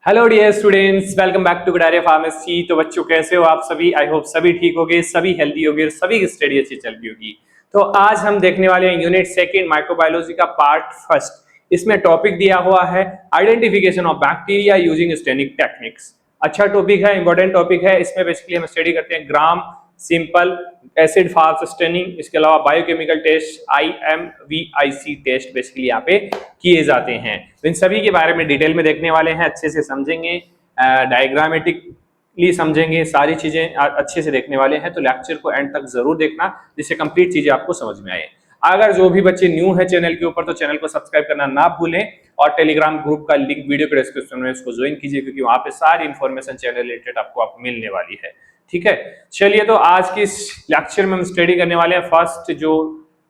Hello dear students, welcome back to Gudaria pharmacy. तो बच्चों कैसे हो आप सभी? आई होप सभी ठीक होगे, सभी हेल्दी होगे और सभी की स्टडी अच्छी चल रही होगी। तो आज हम देखने वाले हैं यूनिट सेकंड माइक्रोबायोलॉजी का पार्ट फर्स्ट। इसमें टॉपिक दिया हुआ है identification of bacteria using staining techniques. अच्छा टॉपिक है, इंपॉर्टेंट टॉपिक है। इसमें बेसिकली हम स्टडी करते हैं Gram, simple, acid fast staining, इसके अलावा biochemical test, IMVIC test basically यहाँ पे किए जाते हैं। तो इन सभी के बारे में डिटेल में देखने वाले हैं, अच्छे से समझेंगे, डायग्रामेटिकली समझेंगे, सारी चीजें अच्छे से देखने वाले हैं। तो लेक्चर को एंड तक जरूर देखना जिससे कंप्लीट चीजें आपको समझ में आए। अगर जो भी बच्चे न्यू है चैनल के ऊपर तो चैनल को सब्सक्राइब करना ना भूलें और टेलीग्राम ग्रुप का लिंक वीडियो के डिस्क्रिप्शन में उसको ज्वाइन कीजिए, क्योंकि वहां पे सारी इंफॉर्मेशन चैनल रिलेटेड आपको मिलने वाली है। ठीक है, चलिए तो आज की इस लेक्चर में हम स्टडी करने वाले हैं फर्स्ट जो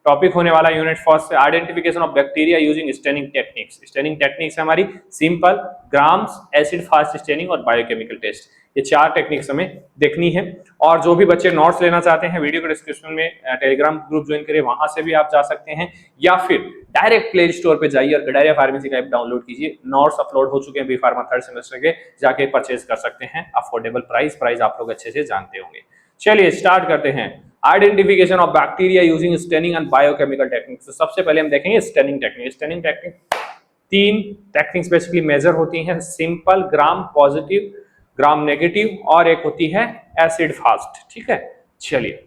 टॉपिक होने वाला unit first, identification of bacteria using staining techniques. Staining techniques है हमारी simple, grams, acid fast staining और बायोकेमिकल टेस्ट। ये चार टेक्निक्स हमें देखनी है। और जो भी बच्चे नोट्स लेना चाहते हैं वीडियो के डिस्क्रिप्शन में टेलीग्राम ग्रुप ज्वाइन करिए, वहां से भी आप जा सकते हैं, या फिर डायरेक्ट प्ले स्टोर पे जाइए और गुडारिया फार्मेसी का ऐप डाउनलोड कीजिए। नोट्स अपलोड हो चुके हैं बी फार्मा थर्ड सेमेस्टर के, जाके परचेज कर सकते हैं। अफोर्डेबल प्राइस आप लोग अच्छे से जानते होंगे। चलिए स्टार्ट करते हैं। Identification of bacteria using staining and biochemical techniques. तो सबसे पहले हम देखेंगे स्टेनिंग टेक्निक। स्टेनिंग टेक्निक तीन टेक्निक्स बेसिकली मेजर होती हैं, simple, gram positive, gram negative, और एक होती है एसिड फास्ट। ठीक है, चलिए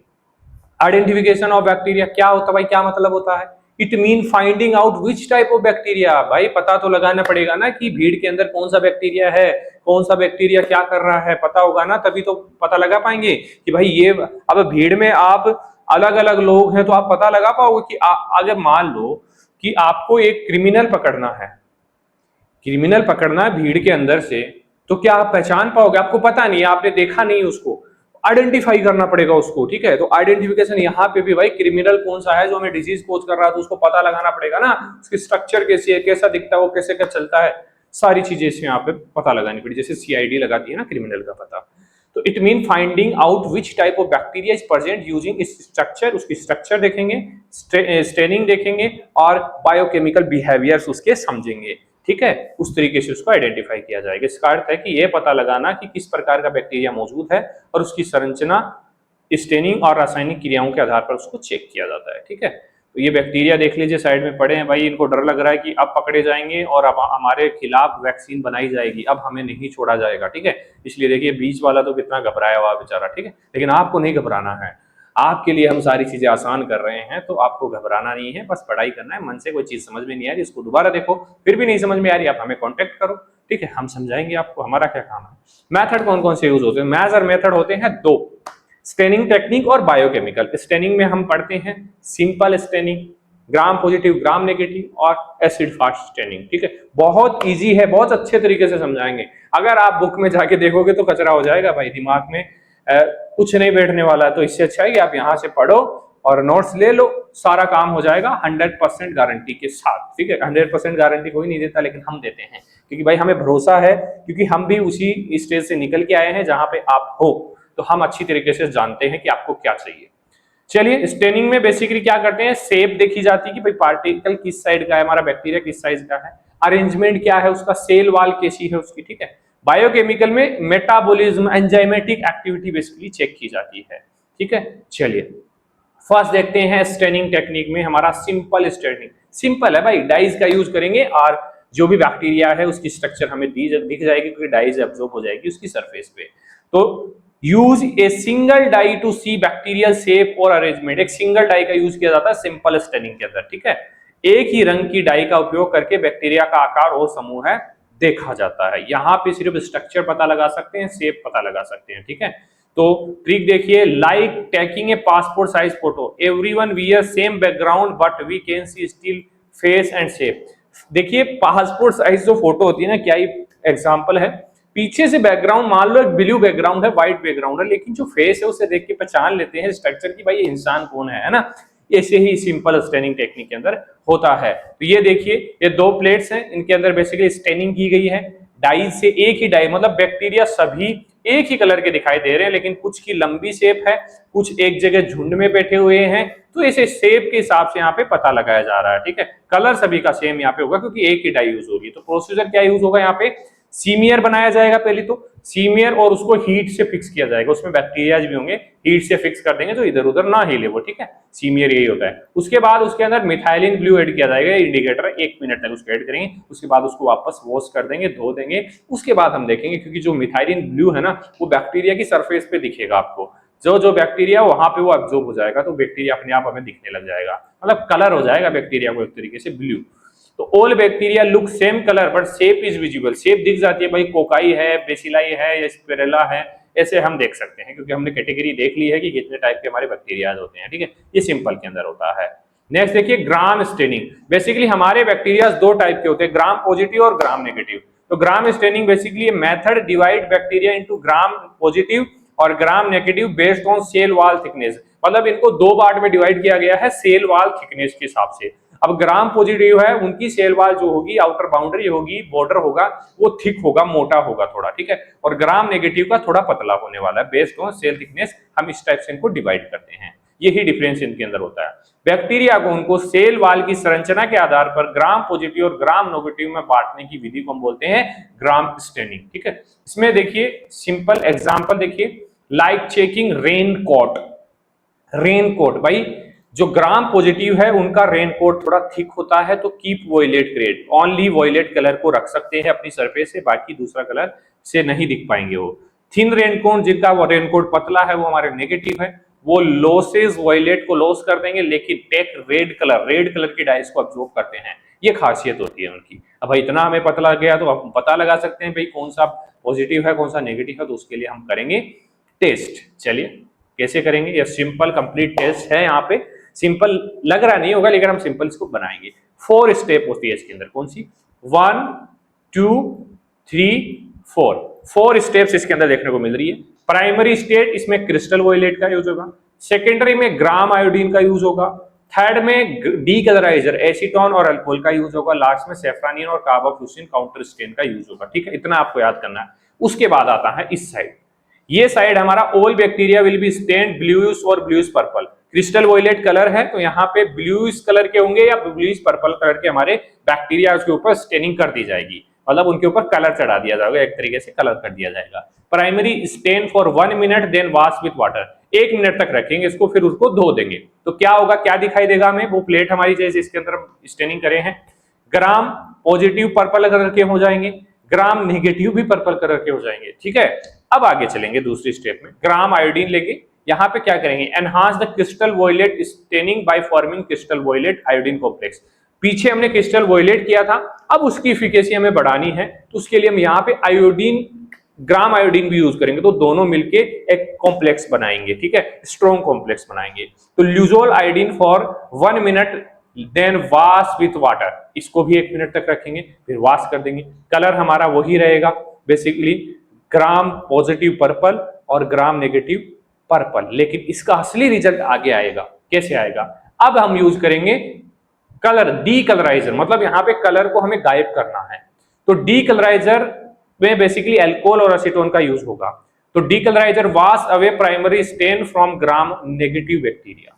आइडेंटिफिकेशन ऑफ बैक्टीरिया क्या होता है भाई, क्या मतलब होता है? It mean finding out which type of bacteria. भाई पता तो लगाना पड़ेगा ना कि भीड़ के अंदर कौन सा बैक्टीरिया है, कौन सा बैक्टीरिया क्या कर रहा है, पता होगा ना, तभी तो पता लगा पाएंगे कि भाई ये। अब भीड़ में आप अलग अलग लोग हैं तो आप पता लगा पाओगे कि अगर मान लो कि आपको एक क्रिमिनल पकड़ना है, क्रिमिनल पकड़ना है भीड़ के अंदर से, तो क्या आप पहचान पाओगे? आपको पता नहीं है, आपने देखा नहीं उसको, आइडेंटिफाई करना पड़ेगा उसको। ठीक है, तो आइडेंटिफिकेशन यहाँ पे भी भाई क्रिमिनल कौन सा है जो हमें डिजीज कोज कर रहा है, तो उसको पता लगाना पड़ेगा ना, उसकी स्ट्रक्चर कैसी है, कैसा दिखता है वो, कैसे क्या चलता है, सारी चीजें इसमें यहाँ पे पता लगानी पड़ी, जैसे CID लगाती है ना क्रिमिनल का पता। तो it mean finding out which type of bacteria is present using इस स्ट्रक्चर। उसकी स्ट्रक्चर देखेंगे, स्टेनिंग देखेंगे और बायोकेमिकल बिहेवियर्स उसके समझेंगे। ठीक है, उस तरीके से उसको आइडेंटिफाई किया जाएगा। इसका अर्थ है कि यह पता लगाना कि किस प्रकार का बैक्टीरिया मौजूद है और उसकी संरचना स्टेनिंग और रासायनिक क्रियाओं के आधार पर उसको चेक किया जाता है। ठीक है, तो ये बैक्टीरिया देख लीजिए साइड में पड़े हैं भाई, इनको डर लग रहा है कि अब पकड़े जाएंगे और अब हमारे खिलाफ वैक्सीन बनाई जाएगी, अब हमें नहीं छोड़ा जाएगा। ठीक है, इसलिए देखिए बीच वाला तो कितना घबराया हुआ बेचारा। ठीक है, लेकिन आपको नहीं घबराना है, आपके लिए हम सारी चीजें आसान कर रहे हैं, तो आपको घबराना नहीं है, बस पढ़ाई करना है। मन से कोई चीज समझ में नहीं आ रही इसको दोबारा देखो, फिर भी नहीं समझ में आ रही आप हमें कांटेक्ट करो। ठीक है, हम समझाएंगे आपको, हमारा क्या काम है। मेथड कौन कौन से यूज होते हैं? मेजर मेथड होते हैं दो, स्टेनिंग टेक्निक और बायोकेमिकल। स्टेनिंग में हम पढ़ते हैं simple staining, gram positive, gram negative, और एसिड फास्ट स्टेनिंग। ठीक है, बहुत इजी है, बहुत अच्छे तरीके से समझाएंगे। अगर आप बुक में जाके देखोगे तो कचरा हो जाएगा भाई, दिमाग में कुछ नहीं बैठने वाला। तो इससे अच्छा है कि आप यहाँ से पढ़ो और नोट्स ले लो, सारा काम हो जाएगा 100% गारंटी के साथ। ठीक है, 100% गारंटी कोई नहीं देता, लेकिन हम देते हैं, क्योंकि भाई हमें भरोसा है, क्योंकि हम भी उसी स्टेज से निकल के आए हैं जहां पे आप हो, तो हम अच्छी तरीके से जानते हैं कि आपको क्या चाहिए। चलिए स्टेनिंग में बेसिकली क्या करते हैं, शेप देखी जाती है कि भाई पार्टिकल किस साइड का है, हमारा बैक्टीरिया किस साइज का है, अरेंजमेंट क्या है उसका, सेल वॉल कैसी है उसकी। ठीक है, बायोकेमिकल में metabolism, enzymatic activity basically check की जाती है। ठीक है, चलिए फर्स्ट देखते हैं स्टेनिंग टेक्निक में हमारा सिंपल स्टेनिंग। सिंपल है भाई, डाइज का यूज करेंगे और जो भी बैक्टीरिया है उसकी स्ट्रक्चर हमें दिख जाएगी, क्योंकि डाइज एब्जॉर्ब हो जाएगी उसकी सरफेस पे। तो use a single dye to see bacterial shape और अरेंजमेंट। एक सिंगल डाई का यूज किया जाता है सिंपल स्टेनिंग के अंदर। ठीक है, एक ही रंग की डाई का उपयोग करके बैक्टीरिया का आकार और समूह है देखा जाता है। यहाँ पे सिर्फ स्ट्रक्चर पता लगा सकते हैं, शेप पता लगा सकते हैं। ठीक है, तो ट्रिक देखिए, like taking a passport size photo, everyone wear same background but we can see still face and shape. देखिए पासपोर्ट साइज जो फोटो होती है ना, क्या ही एग्जांपल है, पीछे से बैकग्राउंड मान लो एक ब्लू बैकग्राउंड है, व्हाइट बैकग्राउंड है, लेकिन जो फेस है उसे देख के पहचान लेते हैं स्ट्रक्चर की, भाई ये इंसान कौन है ना। ऐसे ही सिंपल स्टेनिंग टेक्निक के अंदर होता है। तो ये देखिए, ये दो प्लेट्स हैं, इनके अंदर बेसिकली स्टेनिंग की गई है। डाई से एक ही डाई, मतलब बैक्टीरिया सभी एक ही कलर के दिखाई दे रहे हैं, लेकिन कुछ की लंबी शेप है, कुछ एक जगह झुंड में बैठे हुए हैं, तो इसे शेप के हिसाब से यहाँ पे पता लगाया जा रहा है। ठीक है, कलर सभी का सेम यहाँ पे होगा क्योंकि एक ही डाई यूज होगी। तो प्रोसीजर क्या यूज होगा यहाँ पे, सीमियर बनाया जाएगा पहले तो, सीमियर, और उसको हीट से फिक्स किया जाएगा, उसमें बैक्टीरिया भी होंगे, हीट से फिक्स कर देंगे तो इधर उधर ना हिले वो, ठीक है, सीमियर यही होता है। उसके बाद उसके अंदर मिथाइलिन ब्लू ऐड किया जाएगा, इंडिकेटर 1 मिनट तक उसको ऐड करेंगे, उसके बाद उसको वापस वॉश कर देंगे, धो देंगे। उसके बाद हम देखेंगे, क्योंकि जो मिथाइलिन ब्लू है ना वो बैक्टीरिया की सरफेस पे दिखेगा आपको, जो जो बैक्टीरिया वहां पे वो एब्जॉर्ब हो जाएगा, तो बैक्टीरिया अपने आप हमें दिखने लग जाएगा, मतलब कलर हो जाएगा बैक्टीरिया को एक तरीके से ब्लू। तो all bacteria look same colour but shape is visible, shape दिख जाती है भाई, कोकाई है, बेसिलाई है या स्पिरेला है, ऐसे हम देख सकते हैं, क्योंकि हमने कैटेगरी देख ली है कि कितने टाइप के हमारे बैक्टीरिया होते हैं, ठीक है, ये सिंपल के अंदर होता है। नेक्स्ट देखिए ग्राम स्टेनिंग, बेसिकली हमारे बैक्टीरिया 2 टाइप के होते हैं, ग्राम पॉजिटिव और ग्राम नेगेटिव। तो gram staining basically method divide bacteria into gram positive और gram negative based on cell wall thickness, मतलब इनको 2 पार्ट में डिवाइड किया गया है सेल वॉल थिकनेस के हिसाब से। अब ग्राम पॉजिटिव है उनकी सेल वॉल जो होगी, आउटर बाउंड्री होगी, बॉर्डर होगा, वो थिक होगा, मोटा होगा थोड़ा, ठीक है, और ग्राम नेगेटिव का थोड़ा पतला होने वाला है, बेस्ड ऑन सेल थिकनेस हम इस टाइप से इनको डिवाइड करते हैं, यही डिफरेंस इनके अंदर होता है। बैक्टीरिया को उनको सेल वॉल की संरचना के आधार पर ग्राम पॉजिटिव और ग्राम नेगेटिव में बांटने की विधि को हम बोलते हैं ग्राम स्टेनिंग, ठीक है। इसमें देखिए सिंपल एग्जांपल देखिए, like checking raincoat, raincoat भाई जो ग्राम पॉजिटिव है उनका रेन कोट थोड़ा थिक होता है, तो keep violet grade, only violet colour को रख सकते हैं अपनी सरफेस से, बाकी दूसरा कलर से नहीं दिख पाएंगे वो। थिन रेनकोट जिनका वो रेनकोट पतला है वो हमारे नेगेटिव है, वो लॉसेस वॉयलेट को लॉस कर देंगे, लेकिन टेक रेड कलर की डाइस को अब्जॉर्ब करते हैं, ये खासियत होती है उनकी। अब भाई इतना हमें पता लग गया तो आप पता लगा सकते हैं भाई कौन सा पॉजिटिव है कौन सा नेगेटिव है, तो उसके लिए हम करेंगे टेस्ट। चलिए कैसे करेंगे, ये सिंपल कंप्लीट टेस्ट है, यहाँ पे सिंपल लग रहा नहीं होगा लेकिन हम सिंपल इसको बनाएंगे। 4 स्टेप होती है इसके अंदर, कौन सी, 1 2 3 4 स्टेप्स इसके अंदर देखने को मिल रही है। प्राइमरी स्टेट इसमें क्रिस्टल वॉयलेट का यूज होगा, सेकेंडरी में ग्राम आयोडीन का यूज होगा, थर्ड में डी कलराइजर एसीटोन और अल्कोहल का यूज होगा, लास्ट में सेफ्रानिन और कार्बोफ्यूसिन काउंटर स्टेन का यूज होगा, ठीक है, इतना आपको याद करना है। उसके बाद आता है इस साइड, ये साइड हमारा all bacteria will be stained bluish और bluish purple, crystal violet colour है तो यहाँ पे ब्लूइश कलर के होंगे या ब्लूइश पर्पल कलर के हमारे बैक्टीरिया उसके ऊपर स्टेनिंग कर दी जाएगी, मतलब उनके ऊपर कलर चढ़ा दिया जाएगा, एक तरीके से कलर कर दिया जाएगा। Primary stain for 1 minute then wash with water, 1 minute तक रखेंगे इसको, फिर उसको धो देंगे, तो क्या होगा, क्या दिखाई देगा हमें, वो प्लेट हमारी जैसे इसके अंदर स्टेनिंग करे हैं, ग्राम पॉजिटिव पर्पल कलर के हो जाएंगे, ग्राम नेगेटिव भी पर्पल कलर के हो जाएंगे, ठीक है। अब आगे चलेंगे दूसरी स्टेप में, ग्राम आयोडीन लेंगे, यहाँ पे क्या करेंगे, enhance the crystal violet staining by forming crystal violet iodine complex, पीछे हमने क्रिस्टल वॉयलेट किया था, अब उसकी एफिकेसी हमें बढ़ानी है, तो उसके लिए हम यहाँ पे आयोडीन ग्राम आयोडीन भी यूज करेंगे, तो दोनों मिलके एक कॉम्प्लेक्स बनाएंगे, ठीक है, स्ट्रॉन्ग कॉम्प्लेक्स बनाएंगे। तो Lugol iodine for 1 minute then wash with water, इसको भी 1 मिनट तक रखेंगे, फिर वॉश कर देंगे, कलर हमारा वही रहेगा बेसिकली ग्राम पॉजिटिव पर्पल और ग्राम नेगेटिव पर्पल, लेकिन इसका असली रिजल्ट आगे आएगा, कैसे आएगा, अब हम यूज करेंगे कलर डी कलराइजर, मतलब यहाँ पे कलर को हमें गायब करना है, तो डी कलराइजर में बेसिकली अल्कोहल और एसीटोन का यूज होगा, तो decolouriser wash away primary stain from gram negative bacteria,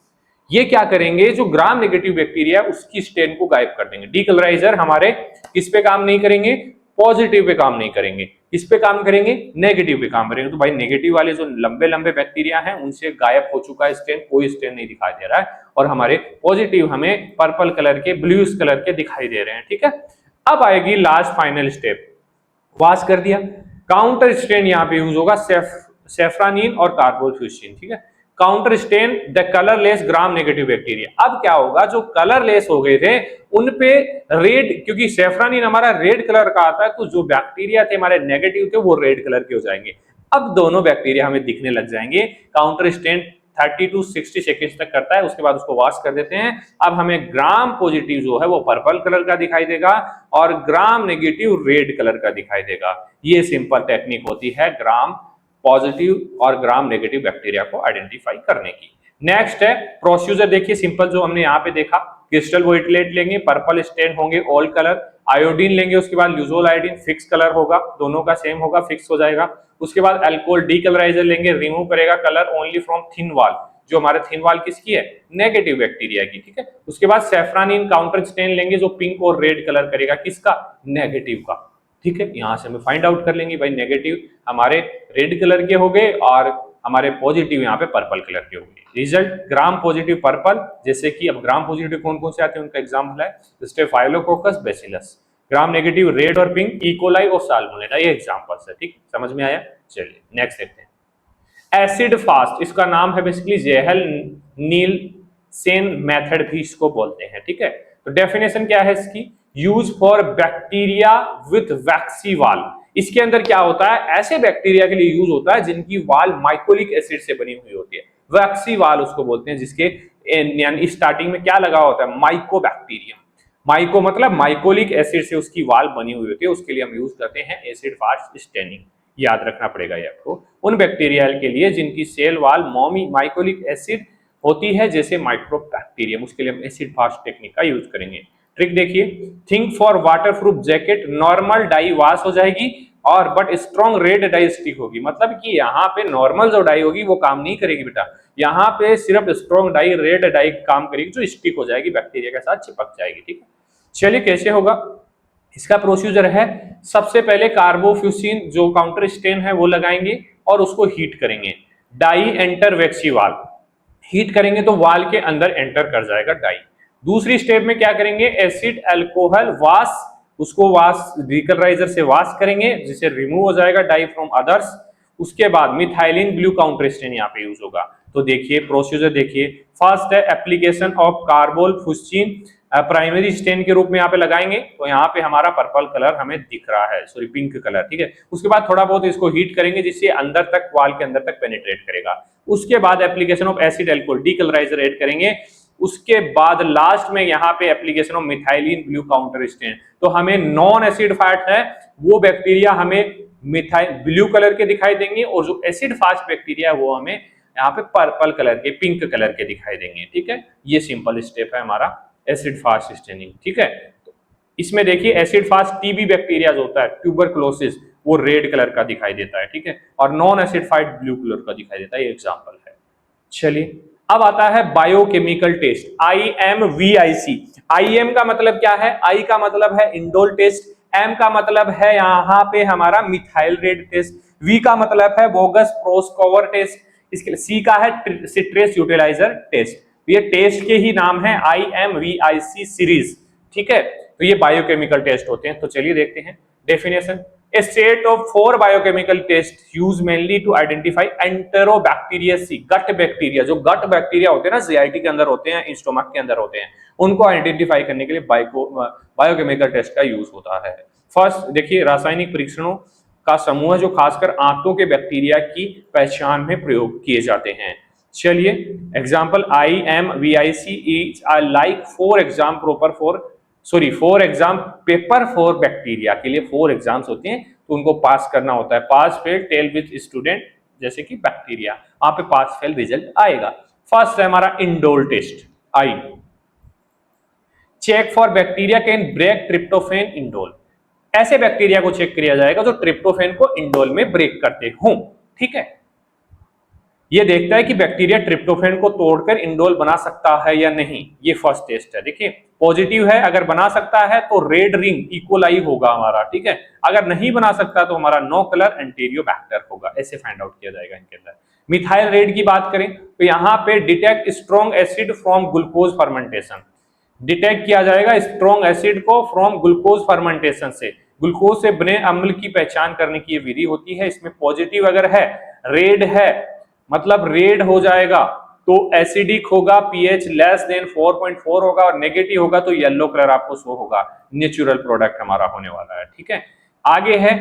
ये क्या करेंगे, जो ग्राम नेगेटिव बैक्टीरिया उसकी स्टेन को गायब कर देंगे। डी कलराइजर हमारे किस पे काम नहीं करेंगे, पॉजिटिव पे काम नहीं करेंगे, किस पे काम करेंगे, नेगेटिव पे काम करेंगे, तो भाई नेगेटिव वाले जो लंबे लंबे बैक्टीरिया हैं उनसे गायब हो चुका है स्टेन, कोई स्टेन नहीं दिखाई दे रहा है, और हमारे पॉजिटिव हमें पर्पल कलर के ब्लूइश कलर के दिखाई दे रहे हैं, ठीक है। अब आएगी लास्ट फाइनल स्टेप, वॉश कर दिया, काउंटर स्टेन यहाँ पे यूज होगा सेफ्रानिन और कार्बोफ्यूसिन, ठीक है, counter stand the colourless gram negative bacteria. अब क्या होगा, जो कलरलेस हो गए थे उन पे रेड, क्योंकि सेफ्रानिन हमारा रेड कलर का आता है, तो जो बैक्टीरिया थे हमारे नेगेटिव थे वो रेड कलर के हो जाएंगे, अब दोनों बैक्टीरिया हमें दिखने लग जाएंगे। काउंटर स्टेन 30 to 60 सेकेंड तक करता है, उसके बाद उसको वॉश कर देते हैं। अब हमें ग्राम पॉजिटिव जो है वो पर्पल कलर का दिखाई देगा और ग्राम नेगेटिव रेड कलर का दिखाई देगा। ये सिंपल टेक्निक होती है ग्राम पॉजिटिव और ग्राम नेगेटिव बैक्टीरिया को आइडेंटिफाई करने की। नेक्स्ट है प्रोसीजर, देखिए सिंपल जो हमने यहाँ पे देखा, क्रिस्टल वॉयलेट लेंगे, पर्पल स्टेन होंगे ऑल कलर, आयोडीन लेंगे, उसके बाद ल्यूजोल आयोडीन फिक्स कलर होगा, दोनों का सेम होगा, फिक्स हो जाएगा। उसके बाद अल्कोहल डीकलराइजर लेंगे, रिमूव करेगा colour only from thin wall, जो हमारे थिन वॉल किसकी है, नेगेटिव बैक्टीरिया की, ठीक है। उसके बाद सेफ्रानिन काउंटर स्टेन लेंगे जो पिंक और रेड कलर करेगा, किसका, नेगेटिव का। ठीक है, यहां से हम फाइंड आउट कर लेंगे भाई नेगेटिव हमारे रेड कलर के हो गए और हमारे पॉजिटिव यहाँ पे पर्पल कलर के हो गए। रिजल्ट ग्राम पॉजिटिव पर्पल, जैसे कि अब ग्राम पॉजिटिव कौन कौन से आते हैं उनका एग्जांपल है staphylococcus bacillus, gram negative red और पिंक इकोलाई और साल्मोनेला, ये एग्जांपल्स है। ठीक, समझ में आया? चलिए नेक्स्ट देखते हैं। एसिड फास्ट, इसका नाम है बेसिकली जेहल नीलसेन मेथड भी इसको बोलते हैं। ठीक है, तो डेफिनेशन क्या है इसकी? यूज फॉर बैक्टीरिया विथ वैक्सी वाल। इसके अंदर क्या होता है? ऐसे बैक्टीरिया के लिए यूज होता है जिनकी वाल माइकोलिक एसिड से बनी हुई होती है। वैक्सी वाल उसको बोलते हैं जिसके यानी स्टार्टिंग में क्या लगा होता है? माइकोबैक्टीरियम। माइको मतलब माइकोलिक एसिड से उसकी वाल बनी हुई होती है, उसके लिए हम यूज करते हैं एसिड फास्ट स्टेनिंग। याद रखना पड़ेगा ये आपको, उन बैक्टीरिया के लिए जिनकी सेल वाल मोमी माइकोलिक एसिड होती है जैसे माइक्रोबैक्टीरियम, उसके लिए हम एसिड फास्ट टेक्निक का यूज करेंगे। ट्रिक देखिए, think for waterproof jacket, normal dye wash हो जाएगी और but strong red dye stick होगी। मतलब कि यहाँ पे नॉर्मल जो डाई होगी वो काम नहीं करेगी बेटा, यहाँ पे सिर्फ स्ट्रॉन्ग डाई रेड डाई काम करेगी जो स्टिक हो जाएगी, बैक्टीरिया के साथ चिपक जाएगी। ठीक है, चलिए कैसे होगा इसका प्रोसीजर है। सबसे पहले कार्बोफ्यूसिन जो काउंटर स्टेन है वो लगाएंगे और उसको हीट करेंगे। डाई एंटर वैक्सी वाल, हीट करेंगे तो वाल के अंदर एंटर कर जाएगा डाई। दूसरी स्टेप में क्या करेंगे? एसिड अल्कोहल वाश, उसको वाश डिकलराइजर से वाश करेंगे जिससे रिमूव हो जाएगा डाई फ्रॉम अदर्स। उसके बाद मिथाइलिन ब्लू काउंटर स्टेन यहाँ पे यूज होगा। तो देखिए प्रोसीजर देखिए, फर्स्ट है एप्लीकेशन ऑफ कार्बोफ्यूसिन प्राइमरी स्टेन के रूप में यहाँ पे लगाएंगे, तो यहाँ पे हमारा पर्पल कलर हमें दिख रहा है, सॉरी पिंक कलर। ठीक है, उसके बाद थोड़ा बहुत इसको हीट करेंगे जिससे अंदर तक वाल के अंदर तक पेनिट्रेट करेगा। उसके बाद application of acid alcohol decolouriser add करेंगे। उसके बाद लास्ट में यहाँ पे application of methylene blue counter stain. तो हमें नॉन एसिड फास्ट है वो बैक्टीरिया हमें मिथाइल ब्लू कलर के दिखाई देंगे और जो एसिड फास्ट बैक्टीरिया वो हमें यहाँ पे पर्पल कलर के पिंक कलर के दिखाई देंगे। ठीक है, ये सिंपल स्टेप है हमारा एसिड फास्ट स्टेनिंग। ठीक है, तो इसमें देखिए एसिड फास्ट टीबी बैक्टीरिया होता है ट्यूबरकुलोसिस, वो रेड कलर का दिखाई देता है। ठीक है, और non acid fast blue colour का दिखाई देता है, ये एग्जांपल है। चलिए अब आता है बायोकेमिकल टेस्ट, IMVIC। IM का मतलब क्या है? I का मतलब है इंडोल टेस्ट, M का मतलब है यहाँ पे हमारा मिथाइल रेड टेस्ट, V का मतलब है बोगस प्रोस्कोवर टेस्ट, इसके लिए C का है सिट्रेस यूटिलाइजर टेस्ट। ये टेस्ट के ही नाम है IMVIC सीरीज। ठीक है, तो ये बायोकेमिकल टेस्ट होते हैं। तो चलिए देखते हैं definition. A set of 4 biochemical tests used mainly to identify Enterobacteriaceae, gut bacteria, जो गट बैक्टीरिया होते हैं ना जीआईटी के अंदर होते हैं, स्टोमक के अंदर होते हैं, उनको आइडेंटिफाई करने के लिए बायोकेमिकल टेस्ट का यूज होता है। फर्स्ट देखिए रासायनिक परीक्षणों का समूह जो खासकर आंतों के बैक्टीरिया की पहचान में प्रयोग किए जाते हैं। चलिए example IMVIC is like 4 exam proper for four exam paper for bacteria के लिए 4 एग्जाम्स होते हैं, तो उनको पास करना होता है। Pass fail tell with student, जैसे कि बैक्टीरिया वहां पे पास फेल रिजल्ट आएगा। फर्स्ट है हमारा indole test, I check for bacteria can break tryptophan indole. ऐसे बैक्टीरिया को चेक किया जाएगा जो ट्रिप्टोफेन को इंडोल में ब्रेक करते हों। ठीक है, ये देखता है कि बैक्टीरिया ट्रिप्टोफेन को तोड़कर इंडोल बना सकता है या नहीं, ये फर्स्ट टेस्ट है। देखिए पॉजिटिव है, अगर बना सकता है तो रेड रिंग इकोलाई होगा हमारा। ठीक है, अगर नहीं बना सकता तो हमारा नो कलर एंटीरियोबैक्टर होगा, ऐसे फाइंड आउट किया जाएगा इनके अंदर। मिथाइल रेड की बात करें तो यहाँ पे detect strong acid from glucose fermentation, detect किया जाएगा स्ट्रॉन्ग एसिड को फ्रॉम ग्लूकोज फर्मेंटेशन से। ग्लूकोज से बने अम्ल की पहचान करने की विधि होती है। इसमें पॉजिटिव अगर है, रेड है मतलब रेड हो जाएगा तो एसिडिक होगा, पीएच लेस देन 4.4 होगा, और नेगेटिव होगा तो येलो कलर आपको शो होगा, नेचुरल प्रोडक्ट हमारा होने वाला है। ठीक है, आगे है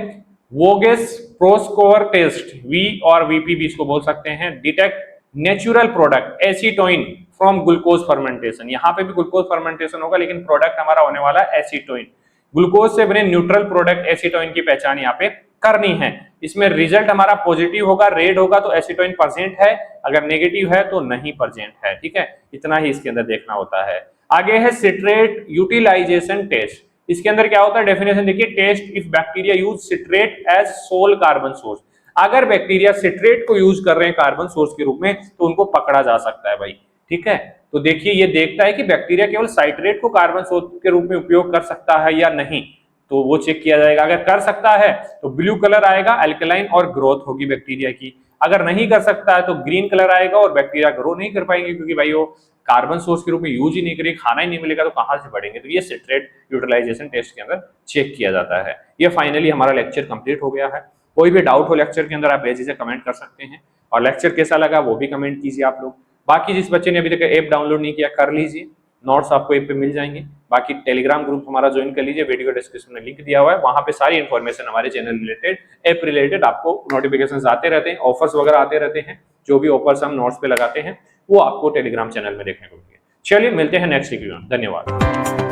वोगेस प्रोस्कोवर टेस्ट, वी और वीपी भी इसको बोल सकते हैं। Detect natural product acetoin from glucose fermentation, यहाँ पे भी ग्लूकोज फर्मेंटेशन होगा लेकिन प्रोडक्ट हमारा होने वाला है एसीटोइन। ग्लूकोज से बने न्यूट्रल प्रोडक्ट एसीटोइन की पहचान यहाँ पे करनी है। इसमें रिजल्ट हमारा पॉजिटिव होगा, रेड होगा तो एसीटोइन प्रेजेंट है, अगर नेगेटिव है तो नहीं प्रेजेंट है। ठीक है, इतना ही इसके अंदर देखना होता है। आगे है सिट्रेट यूटिलाइजेशन टेस्ट, इसके अंदर क्या होता है डेफिनेशन देखिए, test if bacteria use citrate as sole carbon source. अगर बैक्टीरिया सिट्रेट को यूज कर रहे हैं कार्बन सोर्स के रूप में तो उनको पकड़ा जा सकता है भाई। ठीक है, तो देखिए ये देखता है कि बैक्टीरिया केवल साइट्रेट को कार्बन सोर्स के रूप में उपयोग कर सकता है या नहीं। तो वो चेक किया जाएगा। अगर कर सकता है तो ब्लू कलर आएगा, अल्कलाइन और ग्रोथ होगी बैक्टीरिया की। अगर नहीं कर सकता है तो ग्रीन कलर आएगा और बैक्टीरिया ग्रो नहीं कर पाएंगे, क्योंकि भाई वो कार्बन सोर्स के रूप में यूज ही नहीं करेगी, खाना ही नहीं मिलेगा तो कहां से बढ़ेंगे। तो ये सिट्रेट यूटिलाइजेशन टेस्ट के अंदर चेक किया जाता है। ये फाइनली हमारा लेक्चर कंप्लीट हो गया है। कोई भी डाउट हो लेक्चर के अंदर आप बेझिझक कमेंट कर सकते हैं, और लेक्चर कैसा लगा वो भी कमेंट कीजिए आप लोग। बाकी जिस बच्चे ने अभी तक ऐप डाउनलोड नहीं किया कर लीजिए, नोट्स आपको ऐप पे मिल जाएंगे। बाकी टेलीग्राम ग्रुप हमारा ज्वाइन कर लीजिए, वीडियो डिस्क्रिप्शन में लिंक दिया हुआ है, वहां पे सारी इन्फॉर्मेशन हमारे चैनल रिलेटेड, ऐप रिलेटेड आपको नोटिफिकेशंस आते रहते हैं, ऑफर्स वगैरह आते रहते हैं। जो भी ऑफर्स हम नोट्स पे लगाते हैं वो आपको टेलीग्राम चैनल में देखने को मिलेंगे। चलिए मिलते हैं नेक्स्ट वीडियो में, धन्यवाद।